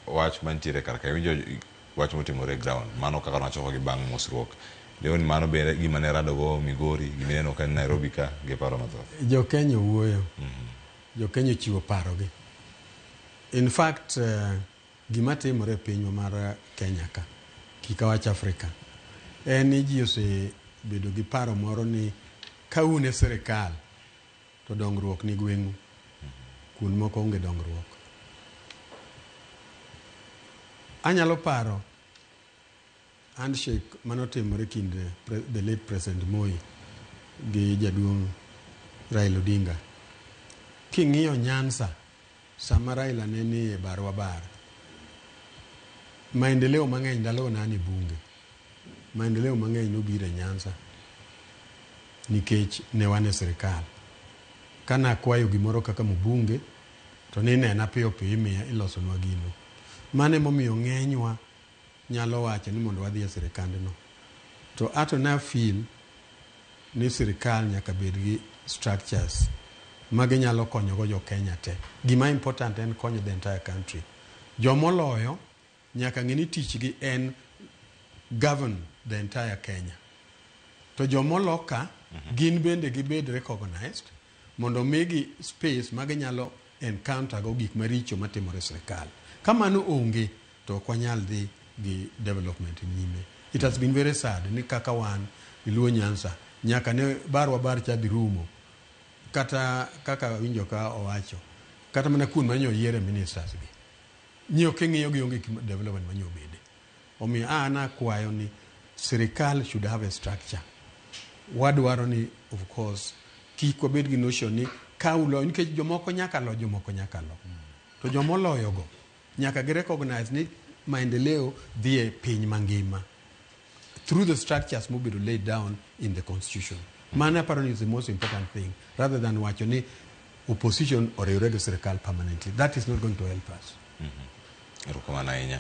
wach mantiere karka winjo wach motimore ground mano kaka nachoko gi bang' mosruok leoni mano be gima ne rado go Migori gimineno ka Nairobi ka gi paro mathoth jo Kenya wuoyo jo Kenya chiwo paro gi in fact gima timore e pinywa mar Kenya ka kika wach Afrika en ni ji osebedo gi paro moro ni ka un e sirikal to dongruok ni gweng'u kun moko onge dongruok. Anyalo paro handshake manotimore kind the late President Moi gi jaduong' Raila Odinga. King'iyo Nyanza sama Raila ne ni e barwa bar maendeleo mang'eny ndalo nani bunge maendeleo mang'eny nobiro e Nyanza nikech ne wan e sirikal. Kana kwayo gimoro kaka mbunge to ne nena piyo piyo imiya ilosonwa gino. Mane momiyo ng'enywa nyalo wacho ni mondo wadhi e sirikandno. To ato na feel ni sirikal nyaka bed gi structures magi nyalo konyogo jo Kenya te. Gima important en konyo the entire country. Jomoloyo nyaka ng'e ni tichgi en govern the entire Kenya. To jomoloka gin bende gibed recognized mondo migi space magi nyalo encounter go gik maricho matimore sirikal. Kamano onge to kwanyal dhi gi development nyime. It has been very sad ni kaka wan iluo Nyanza nyaka ne barwa bar cha dhi rumo kata kaka winjo ka owacho kata mana kun manyo yiere ministers gi nyio king'iyo gi onge development manyo bede. Omi ana kwayo ni sirikal should have a structure. Wadwaro ni of course kik wabed gi notion ni kaulo nikech jomoko nyaka lo to jomoloyo go nyaka gi recognize ni maendeleo dhi e piny mangima through the structures mobile laid down in the constitution. Mana apparently is the most important thing rather than wacho ni opposition or irege sirikal permanently. That is not going to help us.